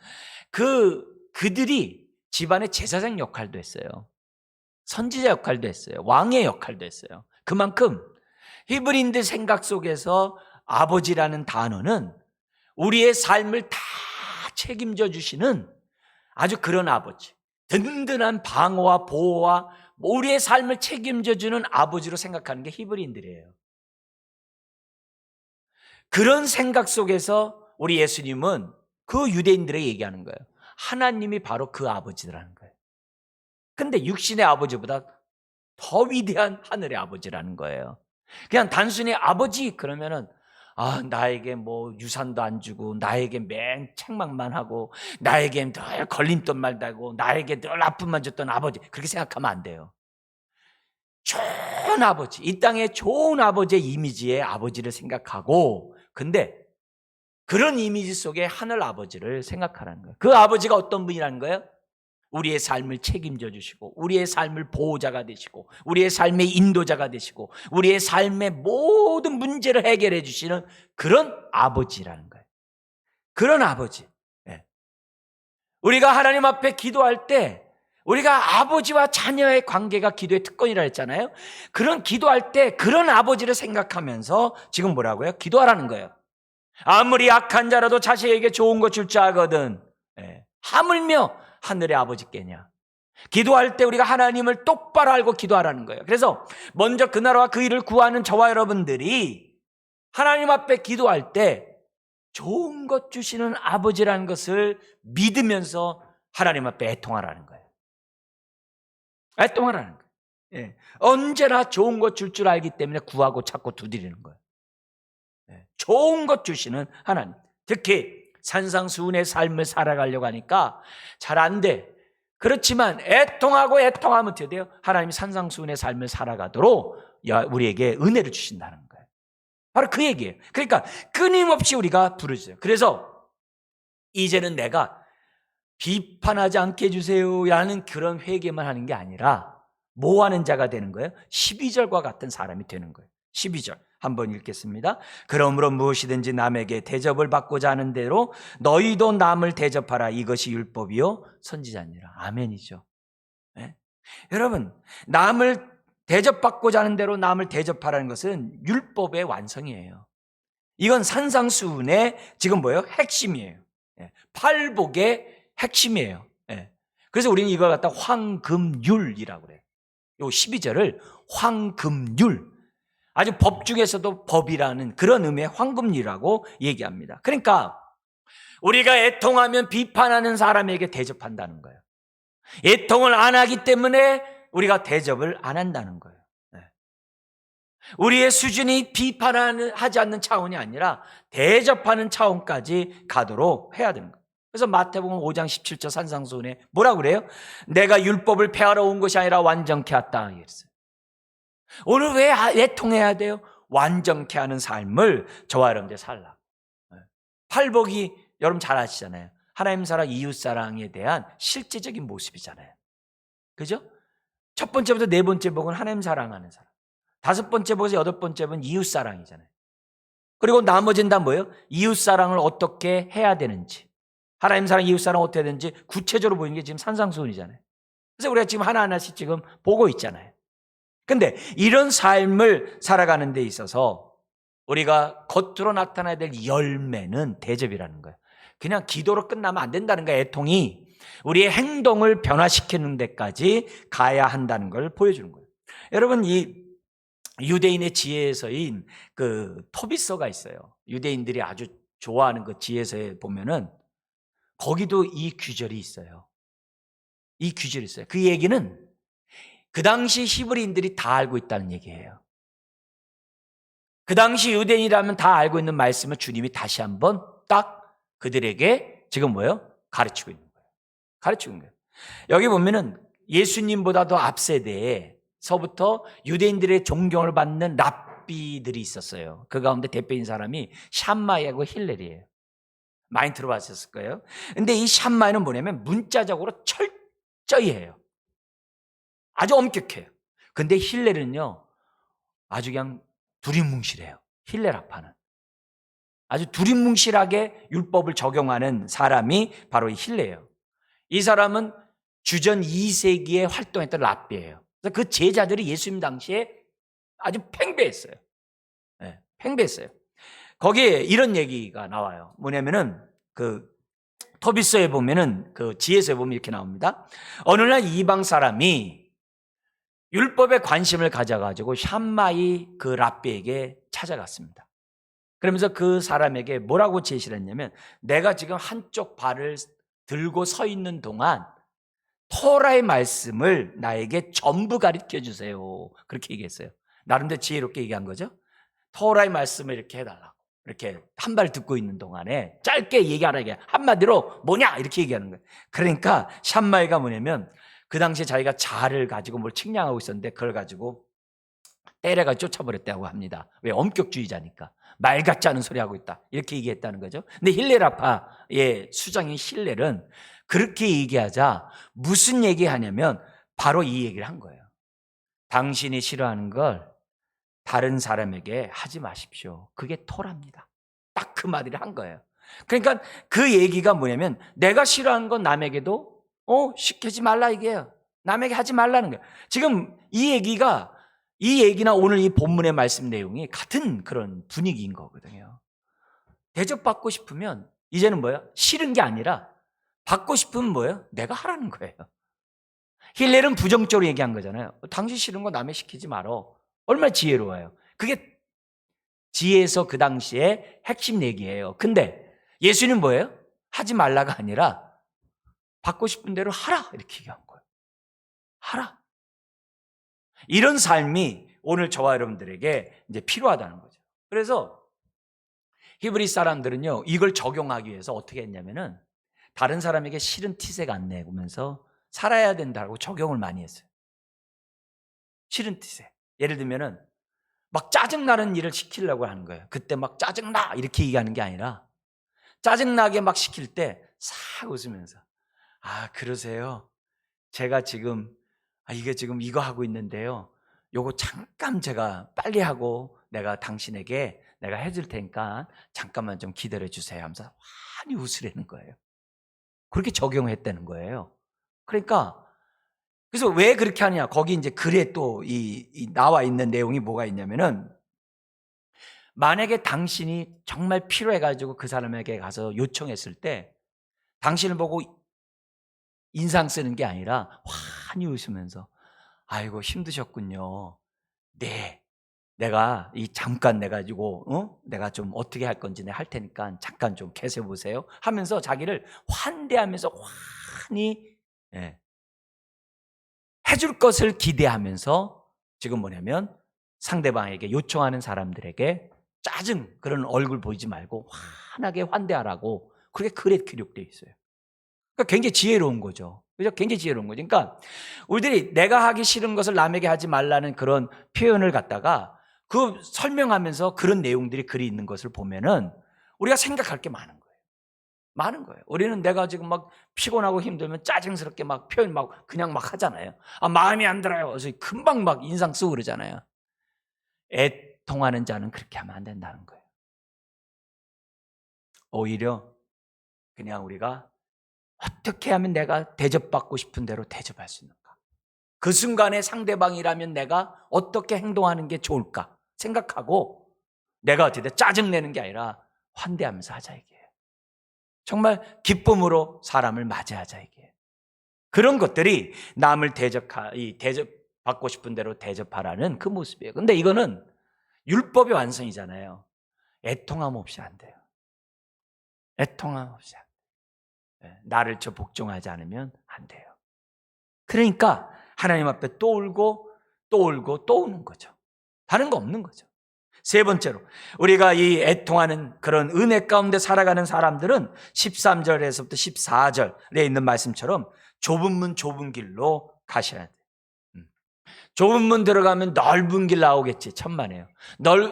그들이 집안의 제사장 역할도 했어요. 선지자 역할도 했어요. 왕의 역할도 했어요. 그만큼 히브리인들 생각 속에서 아버지라는 단어는 우리의 삶을 다 책임져 주시는 아주 그런 아버지, 든든한 방어와 보호와 우리의 삶을 책임져 주는 아버지로 생각하는 게 히브리인들이에요. 그런 생각 속에서 우리 예수님은 그 유대인들에게 얘기하는 거예요. 하나님이 바로 그 아버지라는 거예요. 근데 육신의 아버지보다 더 위대한 하늘의 아버지라는 거예요. 그냥 단순히 아버지 그러면은 나에게 유산도 안 주고 나에게 맨 책망만 하고 나에게 늘 걸림돌만 달고 나에게 늘 아픔만 줬던 아버지, 그렇게 생각하면 안 돼요. 좋은 아버지, 이 땅에 좋은 아버지의 이미지의 아버지를 생각하고, 근데 그런 이미지 속에 하늘 아버지를 생각하라는 거예요. 그 아버지가 어떤 분이라는 거예요? 우리의 삶을 책임져 주시고 우리의 삶을 보호자가 되시고 우리의 삶의 인도자가 되시고 우리의 삶의 모든 문제를 해결해 주시는 그런 아버지라는 거예요. 그런 아버지. 네. 우리가 하나님 앞에 기도할 때 우리가 아버지와 자녀의 관계가 기도의 특권이라 했잖아요. 그런 기도할 때 그런 아버지를 생각하면서 지금 뭐라고요? 기도하라는 거예요. 아무리 악한 자라도 자식에게 좋은 것 줄 줄 알거든. 하물며 하늘의 아버지께냐. 기도할 때 우리가 하나님을 똑바로 알고 기도하라는 거예요. 그래서 먼저 그 나라와 그 일을 구하는 저와 여러분들이 하나님 앞에 기도할 때 좋은 것 주시는 아버지라는 것을 믿으면서 하나님 앞에 애통하라는 거예요. 애통하라는 거예요. 언제나 좋은 것 줄 줄 알기 때문에 구하고 찾고 두드리는 거예요. 좋은 것 주시는 하나님. 특히 산상수훈의 삶을 살아가려고 하니까 잘 안 돼. 그렇지만 애통하면 어떻게 돼요? 하나님이 산상수훈의 삶을 살아가도록 우리에게 은혜를 주신다는 거예요. 바로 그 얘기예요. 그러니까 끊임없이 우리가 부르짖어요. 그래서 이제는 내가 비판하지 않게 해주세요 라는 그런 회개만 하는 게 아니라 뭐 하는 자가 되는 거예요? 12절과 같은 사람이 되는 거예요. 12절 한번 읽겠습니다. 그러므로 무엇이든지 남에게 대접을 받고자 하는 대로 너희도 남을 대접하라. 이것이 율법이요 선지자니라. 아멘이죠. 네? 여러분, 남을 대접받고자 하는 대로 남을 대접하라는 것은 율법의 완성이에요. 이건 산상수훈의 지금 뭐예요? 핵심이에요. 팔복의 핵심이에요. 그래서 우리는 이걸 갖다 황금률이라고 그래요. 요 12절을 황금률, 아주 법 중에서도 법이라는 그런 의미의 황금률이라고 얘기합니다. 그러니까 우리가 애통하면 비판하는 사람에게 대접한다는 거예요. 애통을 안 하기 때문에 우리가 대접을 안 한다는 거예요. 우리의 수준이 비판하지 않는 차원이 아니라 대접하는 차원까지 가도록 해야 되는 거예요. 그래서 마태복음 5장 17절 산상수훈에 뭐라고 그래요? 내가 율법을 폐하러 온 것이 아니라 완전케 하였다. 이랬어요. 오늘 왜 애통해야 돼요? 완전케 하는 삶을 저와 여러분들 살라. 팔복이 여러분 잘 아시잖아요. 하나님 사랑, 이웃 사랑에 대한 실제적인 모습이잖아요. 그죠? 첫 번째부터 네 번째 복은 하나님 사랑하는 사람. 다섯 번째 복에서 여덟 번째 복은 이웃 사랑이잖아요. 그리고 나머지는 다 뭐예요? 이웃 사랑을 어떻게 해야 되는지, 하나님 사랑, 이웃 사랑 어떻게 해야 되는지 구체적으로 보이는 게 지금 산상수훈이잖아요. 그래서 우리가 지금 하나하나씩 지금 보고 있잖아요. 근데 이런 삶을 살아가는 데 있어서 우리가 겉으로 나타나야 될 열매는 대접이라는 거예요. 그냥 기도로 끝나면 안 된다는 거예요. 애통이 우리의 행동을 변화시키는 데까지 가야 한다는 걸 보여주는 거예요. 여러분, 이 유대인의 지혜에서인 그 토비서가 있어요. 유대인들이 아주 좋아하는 그 지혜서에 보면은 거기도 이 규절이 있어요. 이 규절이 있어요. 그 얘기는 그 당시 히브리인들이 다 알고 있다는 얘기예요. 그 당시 유대인이라면 다 알고 있는 말씀을 주님이 다시 한번 딱 그들에게 지금 뭐예요? 가르치고 있는 거예요. 가르치고 있는 거예요. 여기 보면은 예수님보다도 앞세대에서부터 유대인들의 존경을 받는 랍비들이 있었어요. 그 가운데 대표인 사람이 샴마이하고 힐렐이에요. 많이 들어봤을 거예요. 근데 이 샴마이는 뭐냐면 문자적으로 철저히 해요. 아주 엄격해요. 근데 힐렐은요, 아주 그냥 두리뭉실해요. 힐렐아파는. 아주 두리뭉실하게 율법을 적용하는 사람이 바로 이 힐렐이에요. 이 사람은 주전 2세기에 활동했던 랍비예요. 그래서 그 제자들이 예수님 당시에 아주 팽배했어요. 네, 팽배했어요. 거기에 이런 얘기가 나와요. 뭐냐면은 그 토비서에 보면은 그 지혜서에 보면 이렇게 나옵니다. 어느 날 이방 사람이 율법에 관심을 가져가지고 샴마이 그 랍비에게 찾아갔습니다. 그러면서 그 사람에게 뭐라고 제시를 했냐면, 내가 지금 한쪽 발을 들고 서 있는 동안 토라의 말씀을 나에게 전부 가르쳐 주세요. 그렇게 얘기했어요. 나름대로 지혜롭게 얘기한 거죠. 토라의 말씀을 이렇게 해달라고. 이렇게 한 발 듣고 있는 동안에 짧게 얘기하라게, 한마디로 뭐냐 이렇게 얘기하는 거예요. 그러니까 샴마이가 뭐냐면 그 당시에 자기가 자를 가지고 뭘 측량하고 있었는데 그걸 가지고 때려가 쫓아버렸다고 합니다. 왜? 엄격주의자니까. 말 같지 않은 소리 하고 있다 이렇게 얘기했다는 거죠. 근데 힐렐아파의 수장인 힐렐은 그렇게 얘기하자 무슨 얘기하냐면 바로 이 얘기를 한 거예요. 당신이 싫어하는 걸 다른 사람에게 하지 마십시오. 그게 토랍니다. 딱 그 말을 한 거예요. 그러니까 그 얘기가 뭐냐면 내가 싫어하는 건 남에게도 시키지 말라 이게요. 남에게 하지 말라는 거예요. 지금 이 얘기나 오늘 이 본문의 말씀 내용이 같은 그런 분위기인 거거든요. 대접받고 싶으면 이제는 뭐예요? 싫은 게 아니라 받고 싶으면 뭐예요? 내가 하라는 거예요. 힐렐은 부정적으로 얘기한 거잖아요. 당신 싫은 거 남의 시키지 말어. 얼마나 지혜로워요. 그게 지혜에서 그 당시에 핵심 얘기예요. 근데 예수님 뭐예요? 하지 말라가 아니라 받고 싶은 대로 하라 이렇게 얘기한 거예요. 하라. 이런 삶이 오늘 저와 여러분들에게 이제 필요하다는 거죠. 그래서 히브리 사람들은요 이걸 적용하기 위해서 어떻게 했냐면은 다른 사람에게 싫은 티색 안 내면서 살아야 된다고 적용을 많이 했어요. 싫은 티색. 예를 들면은 막 짜증나는 일을 시키려고 하는 거예요. 그때 막 짜증나 이렇게 얘기하는 게 아니라 짜증나게 막 시킬 때 싹 웃으면서 그러세요. 제가 지금 이게 지금 이거 하고 있는데요. 요거 잠깐 제가 빨리 하고 내가 당신에게 내가 해줄 테니까 잠깐만 좀 기다려 주세요 하면서 환히 웃으라는 거예요. 그렇게 적용했다는 거예요. 그러니까 그래서 왜 그렇게 하느냐? 거기 이제 글에 또 나와 있는 내용이 뭐가 있냐면은 만약에 당신이 정말 필요해가지고 그 사람에게 가서 요청했을 때 당신을 보고 인상 쓰는 게 아니라 환히 웃으면서 아이고 힘드셨군요. 네. 잠깐 내가 가지고 내가 좀 어떻게 할 건지 내가 할 테니까 잠깐 좀 계세요 보세요 하면서 자기를 환대하면서 환히 해줄 것을 기대하면서 지금 뭐냐면 상대방에게 요청하는 사람들에게 그런 얼굴 보이지 말고 환하게 환대하라고 그렇게 글에 기록되어 있어요. 그러니까 굉장히 지혜로운 거죠. 그죠? 굉장히 지혜로운 거죠. 그러니까 우리들이 내가 하기 싫은 것을 남에게 하지 말라는 그런 표현을 갖다가 그 설명하면서 그런 내용들이 글이 있는 것을 보면은 우리가 생각할 게 많은 거예요. 많은 거예요. 우리는 내가 지금 막 피곤하고 힘들면 짜증스럽게 막 표현 그냥 막 하잖아요. 마음이 안 들어요. 그래서 금방 막 인상 쓰고 그러잖아요. 애통하는 자는 그렇게 하면 안 된다는 거예요. 오히려 그냥 우리가 어떻게 하면 내가 대접받고 싶은 대로 대접할 수 있는가? 그 순간에 상대방이라면 내가 어떻게 행동하는 게 좋을까 생각하고 내가 어떻게 짜증내는 게 아니라 환대하면서 하자 이게. 정말 기쁨으로 사람을 맞이하자 이게. 그런 것들이 남을 대접받고 싶은 대로 대접하라는 그 모습이에요. 근데 이거는 율법의 완성이잖아요. 애통함 없이 안 돼요. 애통함 없이 안 돼요. 나를 복종하지 않으면 안 돼요. 그러니까 하나님 앞에 또 울고 또 울고 또 우는 거죠. 다른 거 없는 거죠. 세 번째로 우리가 이 애통하는 그런 은혜 가운데 살아가는 사람들은 13절에서부터 14절에 있는 말씀처럼 좁은 문 좁은 길로 가셔야 돼요. 좁은 문 들어가면 넓은 길 나오겠지. 천만에요.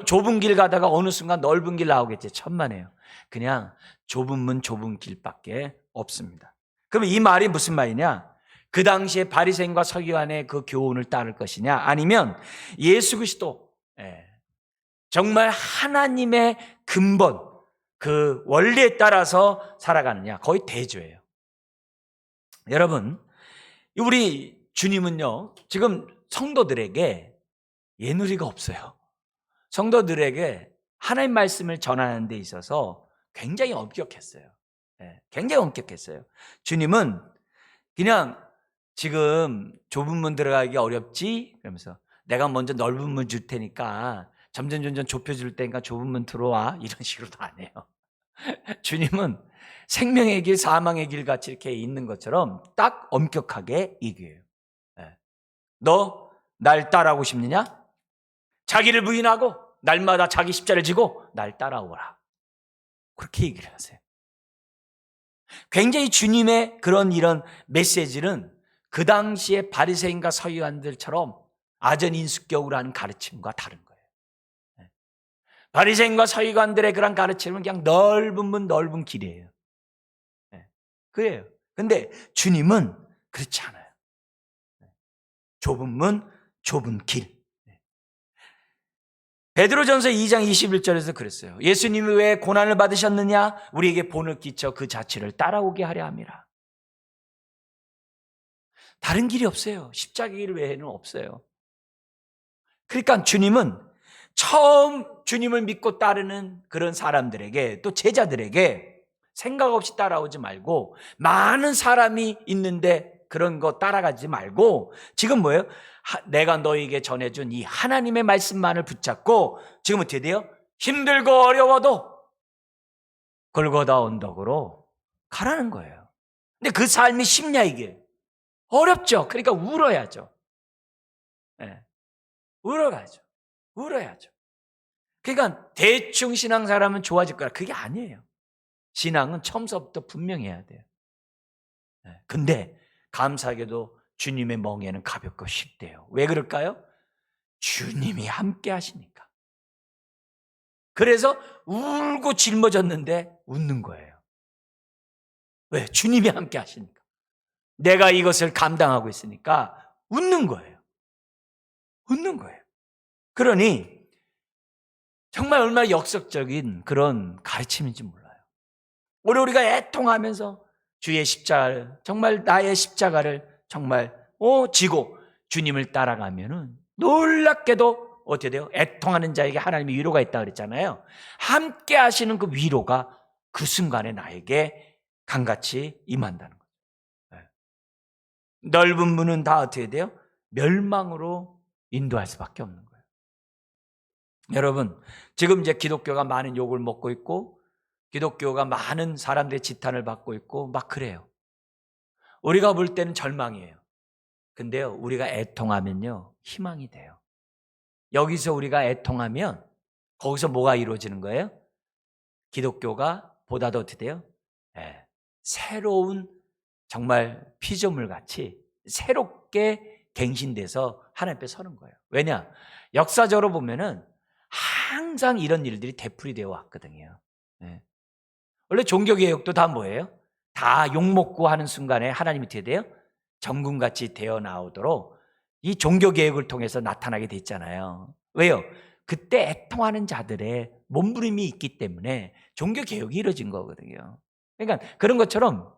좁은 길 가다가 어느 순간 넓은 길 나오겠지. 천만에요. 그냥 좁은 문 좁은 길밖에 없습니다. 그럼 이 말이 무슨 말이냐? 그 당시에 바리새인과 서기관의 그 교훈을 따를 것이냐? 아니면 예수 그리스도 정말 하나님의 근본 그 원리에 따라서 살아가느냐? 거의 대조예요. 여러분, 우리 주님은요 지금 성도들에게 예누리가 없어요. 성도들에게 하나님 말씀을 전하는 데 있어서 굉장히 엄격했어요. 굉장히 엄격했어요. 주님은 그냥 지금 좁은 문 들어가기 어렵지? 그러면서 내가 먼저 넓은 문 줄 테니까 점점 좁혀줄 테니까 좁은 문 들어와 이런 식으로도 안 해요. 주님은 생명의 길 사망의 길 같이 이렇게 있는 것처럼 딱 엄격하게 얘기해요. 너 날 따라하고 싶느냐? 자기를 부인하고 날마다 자기 십자를 지고 날 따라오라. 그렇게 얘기를 하세요. 굉장히 주님의 이런 메시지는 그 당시에 바리새인과 서기관들처럼 아전인수격으로 하는 가르침과 다른 거예요. 바리새인과 서기관들의 그런 가르침은 그냥 넓은 문 넓은 길이에요. 그래요. 근데 주님은 그렇지 않아요. 좁은 문, 좁은 길. 베드로전서 2장 21절에서 그랬어요. 예수님이 왜 고난을 받으셨느냐? 우리에게 본을 끼쳐 그 자취를 따라오게 하려 함이라. 다른 길이 없어요. 십자가 길 외에는 없어요. 그러니까 주님은 처음 주님을 믿고 따르는 그런 사람들에게, 또 제자들에게 생각 없이 따라오지 말고, 많은 사람이 있는데 그런 거 따라가지 말고, 지금 뭐예요? 내가 너에게 전해준 이 하나님의 말씀만을 붙잡고, 지금 어떻게 돼요? 힘들고 어려워도 골고다 언덕으로 가라는 거예요. 근데 그 삶이 쉽냐 이게? 어렵죠. 그러니까 울어야죠. 네. 울어야죠. 울어야죠. 그러니까 대충 신앙 사람은 좋아질 거라, 그게 아니에요. 신앙은 처음서부터 분명해야 돼요. 근데 감사하게도 주님의 멍에는 가볍고 쉽대요. 왜 그럴까요? 주님이 함께 하시니까. 그래서 울고 짊어졌는데 웃는 거예요. 왜? 주님이 함께 하시니까. 내가 이것을 감당하고 있으니까 웃는 거예요. 웃는 거예요. 그러니 정말 얼마나 역설적인 그런 가르침인지 몰라요. 우리가 애통하면서 주의 십자가를, 정말 나의 십자가를 정말 지고 주님을 따라가면은 놀랍게도 어떻게 돼요? 애통하는 자에게 하나님의 위로가 있다 그랬잖아요. 함께 하시는 그 위로가 그 순간에 나에게 강같이 임한다는 거죠. 네. 넓은 문은 다 어떻게 돼요? 멸망으로 인도할 수밖에 없는 거예요. 여러분, 지금 이제 기독교가 많은 욕을 먹고 있고, 기독교가 많은 사람들의 지탄을 받고 있고 막 그래요. 우리가 볼 때는 절망이에요. 근데요, 우리가 애통하면요, 희망이 돼요. 여기서 우리가 애통하면 거기서 뭐가 이루어지는 거예요? 기독교가 보다 더 어떻게 돼요? 새로운 정말 피조물 같이 새롭게 갱신돼서 하나님 앞에 서는 거예요. 왜냐? 역사적으로 보면은 항상 이런 일들이 되풀이되어 왔거든요. 원래 종교개혁도 다 뭐예요? 다 욕먹고 하는 순간에 하나님이 어떻게 돼요? 정금같이 되어 나오도록 이 종교개혁을 통해서 나타나게 됐잖아요. 왜요? 그때 애통하는 자들의 몸부림이 있기 때문에 종교개혁이 이루어진 거거든요. 그러니까 그런 것처럼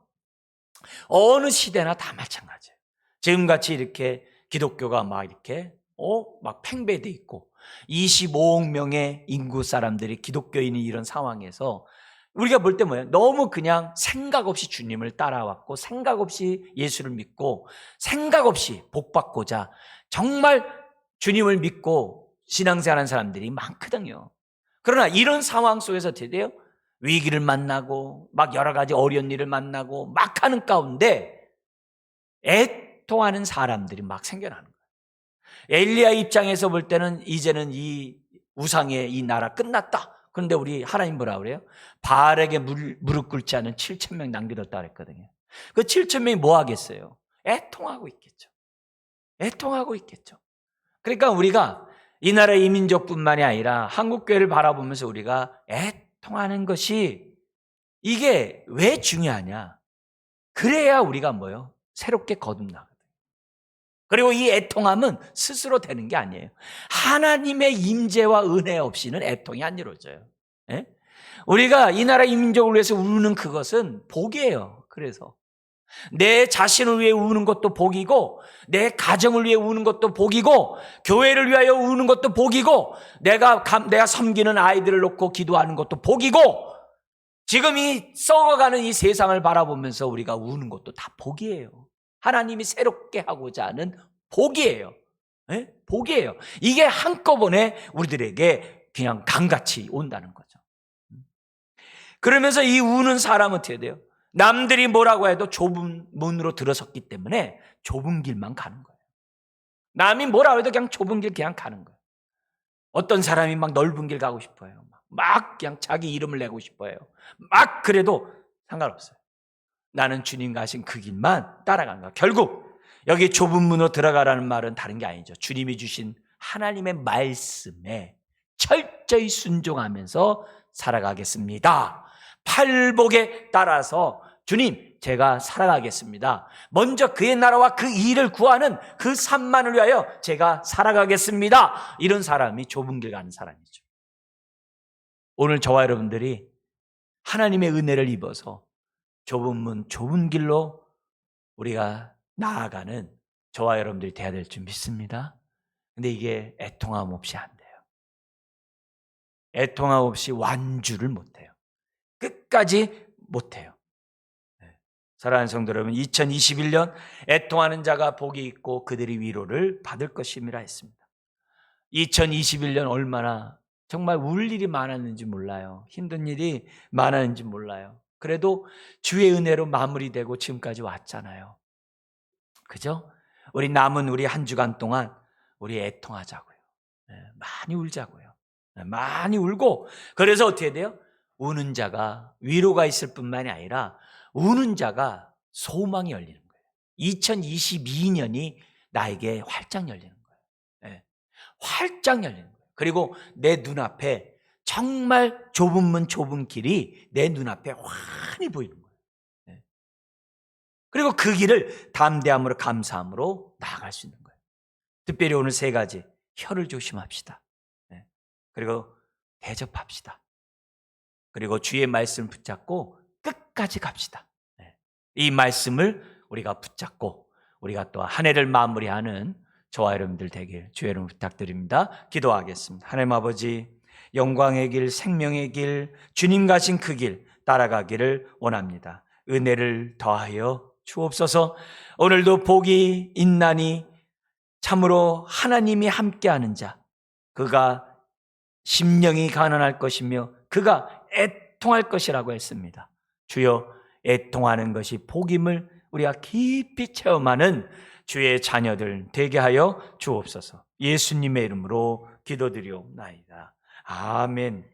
어느 시대나 다 마찬가지예요. 지금같이 이렇게 기독교가 막 이렇게 막 팽배돼 있고 25억 명의 인구 사람들이 기독교인이 이런 상황에서 우리가 볼 때 뭐예요? 너무 그냥 생각 없이 주님을 따라왔고, 생각 없이 예수를 믿고, 생각 없이 복받고자 정말 주님을 믿고 신앙생활하는 사람들이 많거든요. 그러나 이런 상황 속에서 어떻게 돼요? 위기를 만나고 막 여러 가지 어려운 일을 만나고 막 하는 가운데 애통하는 사람들이 막 생겨나는 거예요. 엘리야 입장에서 볼 때는 이제는 이 우상의 이 나라 끝났다. 그런데 우리 하나님 뭐라 그래요? 바알에게 무릎 꿇지 않은 7,000명 남겨뒀다 그랬거든요. 그 7,000명이 뭐 하겠어요? 애통하고 있겠죠. 애통하고 있겠죠. 그러니까 우리가 이 나라의 이민족뿐만이 아니라 한국교회를 바라보면서 우리가 애통하는 것이 이게 왜 중요하냐? 그래야 우리가 뭐요? 새롭게 거듭나거든요. 그리고 이 애통함은 스스로 되는 게 아니에요. 하나님의 임재와 은혜 없이는 애통이 안 이루어져요. 예? 우리가 이 나라 이민족을 위해서 우는 그것은 복이에요. 그래서 내 자신을 위해 우는 것도 복이고, 내 가정을 위해 우는 것도 복이고, 교회를 위하여 우는 것도 복이고, 내가 섬기는 아이들을 놓고 기도하는 것도 복이고, 지금 이 썩어가는 이 세상을 바라보면서 우리가 우는 것도 다 복이에요. 하나님이 새롭게 하고자 하는 복이에요. 네? 복이에요. 이게 한꺼번에 우리들에게 그냥 강같이 온다는 거죠. 그러면서 이 우는 사람은 어떻게 돼요? 남들이 뭐라고 해도 좁은 문으로 들어섰기 때문에 좁은 길만 가는 거예요. 남이 뭐라고 해도 그냥 좁은 길 그냥 가는 거예요. 어떤 사람이 막 넓은 길 가고 싶어요. 막 그냥 자기 이름을 내고 싶어요. 막 그래도 상관없어요. 나는 주님과 하신 그 길만 따라가는 거야. 결국 여기 좁은 문으로 들어가라는 말은 다른 게 아니죠. 주님이 주신 하나님의 말씀에 철저히 순종하면서 살아가겠습니다. 팔복에 따라서 주님, 제가 살아가겠습니다. 먼저 그의 나라와 그 일을 구하는 그 삶만을 위하여 제가 살아가겠습니다. 이런 사람이 좁은 길 가는 사람이죠. 오늘 저와 여러분들이 하나님의 은혜를 입어서 좁은 문, 좁은 길로 우리가 나아가는 저와 여러분들이 돼야 될 줄 믿습니다. 근데 이게 애통함 없이 안 돼요. 애통함 없이 완주를 못해요. 끝까지 못해요. 사랑하는 성도 여러분, 2021년 애통하는 자가 복이 있고 그들이 위로를 받을 것임이라 했습니다. 2021년 얼마나 정말 울 일이 많았는지 몰라요. 힘든 일이 많았는지 몰라요. 그래도 주의 은혜로 마무리되고 지금까지 왔잖아요. 그죠? 우리 남은 우리 한 주간 동안 우리 애통하자고요. 많이 울자고요. 많이 울고, 그래서 어떻게 돼요? 우는 자가 위로가 있을 뿐만이 아니라 우는 자가 소망이 열리는 거예요. 2022년이 나에게 활짝 열리는 거예요. 활짝 열리는 거예요. 그리고 내 눈앞에 정말 좁은 문, 좁은 길이 내 눈앞에 환히 보이는 거예요. 그리고 그 길을 담대함으로, 감사함으로 나아갈 수 있는 거예요. 특별히 오늘 세 가지, 혀를 조심합시다. 그리고 대접합시다. 그리고 주의 말씀을 붙잡고 끝까지 갑시다. 이 말씀을 우리가 붙잡고 우리가 또 한 해를 마무리하는 저와 여러분들 되길 주의 이름으로 부탁드립니다. 기도하겠습니다. 하나님 아버지, 영광의 길, 생명의 길, 주님 가신 그 길 따라가기를 원합니다. 은혜를 더하여 주옵소서. 오늘도 복이 있나니 참으로 하나님이 함께하는 자, 그가 심령이 가난할 것이며 그가 애통할 것이라고 했습니다. 주여, 애통하는 것이 복임을 우리가 깊이 체험하는 주의 자녀들 되게 하여 주옵소서. 예수님의 이름으로 기도드리옵나이다. 아멘.